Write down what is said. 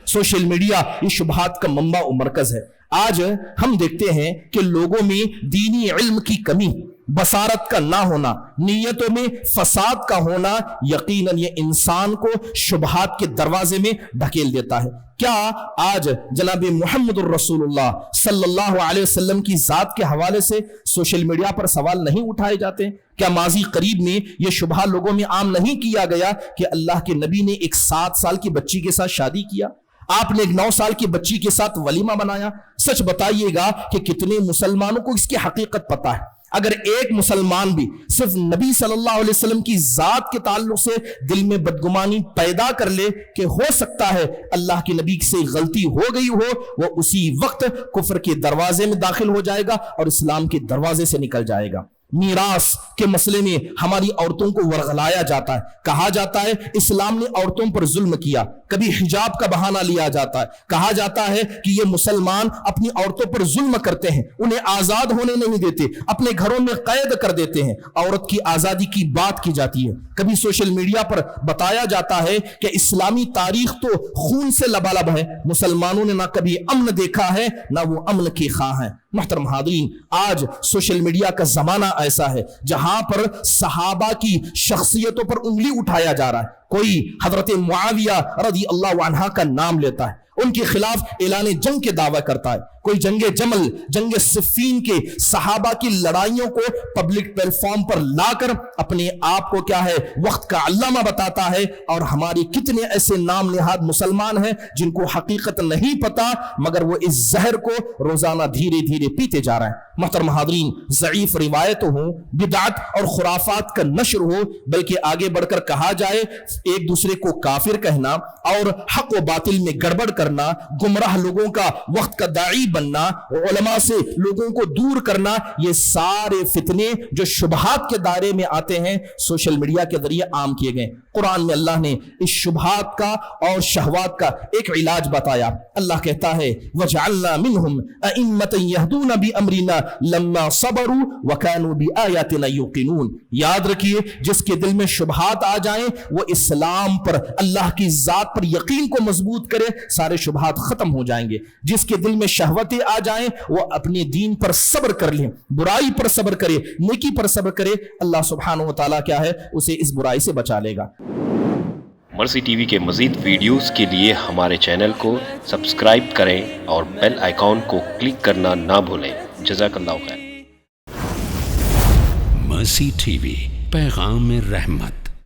Social media یہ شبہات کا منبع و مرکز ہے۔ آج ہم دیکھتے ہیں کہ لوگوں میں دینی علم کی کمی، بصارت کا نہ ہونا، نیتوں میں فساد کا ہونا یقیناً یہ انسان کو شبہات کے دروازے میں ڈھکیل دیتا ہے۔ کیا آج جناب محمد الرسول اللہ صلی اللہ علیہ وسلم کی ذات کے حوالے سے سوشل میڈیا پر سوال نہیں اٹھائے جاتے؟ کیا ماضی قریب میں یہ شبہ لوگوں میں عام نہیں کیا گیا کہ اللہ کے نبی نے ایک 7 سال کی بچی کے ساتھ شادی کیا، آپ نے ایک 9 سال کی بچی کے ساتھ ولیمہ بنایا؟ سچ بتائیے گا کہ کتنے مسلمانوں کو اس کی حقیقت پتہ ہے؟ اگر ایک مسلمان بھی صرف نبی صلی اللہ علیہ وسلم کی ذات کے تعلق سے دل میں بدگمانی پیدا کر لے کہ ہو سکتا ہے اللہ کے نبی سے غلطی ہو گئی ہو، وہ اسی وقت کفر کے دروازے میں داخل ہو جائے گا اور اسلام کے دروازے سے نکل جائے گا۔ میراث کے مسئلے میں ہماری عورتوں کو ورغلایا جاتا ہے، کہا جاتا ہے اسلام نے عورتوں پر ظلم کیا، کبھی حجاب کا بہانہ لیا جاتا ہے، کہا جاتا ہے کہ یہ مسلمان اپنی عورتوں پر ظلم کرتے ہیں، انہیں آزاد ہونے نہیں دیتے، اپنے گھروں میں قید کر دیتے ہیں، عورت کی آزادی کی بات کی جاتی ہے۔ کبھی سوشل میڈیا پر بتایا جاتا ہے کہ اسلامی تاریخ تو خون سے لبالب ہے، مسلمانوں نے نہ کبھی امن دیکھا ہے نہ وہ امن کے خواہ ہیں۔ محترم حاضرین، آج سوشل میڈیا کا زمانہ ایسا ہے جہاں پر صحابہ کی شخصیتوں پر انگلی اٹھایا جا رہا ہے۔ کوئی حضرت معاویہ رضی اللہ عنہ کا نام لیتا ہے، ان کے خلاف اعلان جنگ کے دعویٰ کرتا ہے، کوئی جنگ جمل، جنگ صفین کے صحابہ کی لڑائیوں کو پبلک پلیٹ فارم پر لا کر اپنے آپ کو کیا ہے وقت کا علامہ بتاتا ہے، اور ہماری کتنے ایسے نام نہاد مسلمان ہیں جن کو حقیقت نہیں پتا مگر وہ اس زہر کو روزانہ دھیرے دھیرے پیتے جا رہے ہیں۔ محترم حاضرین، ضعیف روایتوں ہوں، بدعت اور خرافات کا نشر ہو، بلکہ آگے بڑھ کر کہا جائے ایک دوسرے کو کافر کہنا اور حق و باطل میں گڑبڑ کرنا، گمراہ لوگوں کا وقت کا داعی بننا، علماء سے لوگوں کو دور کرنا، یہ سارے فتنے جو شبہات کے دائرے میں آتے ہیں سوشل میڈیا کے ذریعے عام کیے گئے۔ قرآن میں اللہ نے اس شبہات کا اور شہوات کا ایک علاج بتایا۔ اللہ کہتا ہے وَجَعَلْنَا مِنْهُمْ أَئِمَّةً يَهْدُونَ بِأَمْرِنَا لَمَّا صَبَرُوا وَكَانُوا بِآيَاتِنَا يُوقِنُونَ۔ یاد رکھیے، جس کے دل میں شبہات آ جائیں وہ اسلام پر، اللہ کی ذات پر یقین کو مضبوط کرے، سارے شبہات ختم ہو جائیں گے۔ جس کے دل میں شہوتیں آ جائیں وہ اپنے دین پر صبر کر لیں، برائی پر صبر کرے، نیکی پر صبر کرے، اللہ سبحانہ وتعالیٰ کیا ہے اسے اس برائی سے بچا لے گا۔ مرسی ٹی وی کے مزید ویڈیوز کے لیے ہمارے چینل کو سبسکرائب کریں اور بیل آئیکن کو کلک کرنا نہ بھولیں۔ جزاک اللہ خیر۔ مرسی ٹی وی، پیغام رحمت۔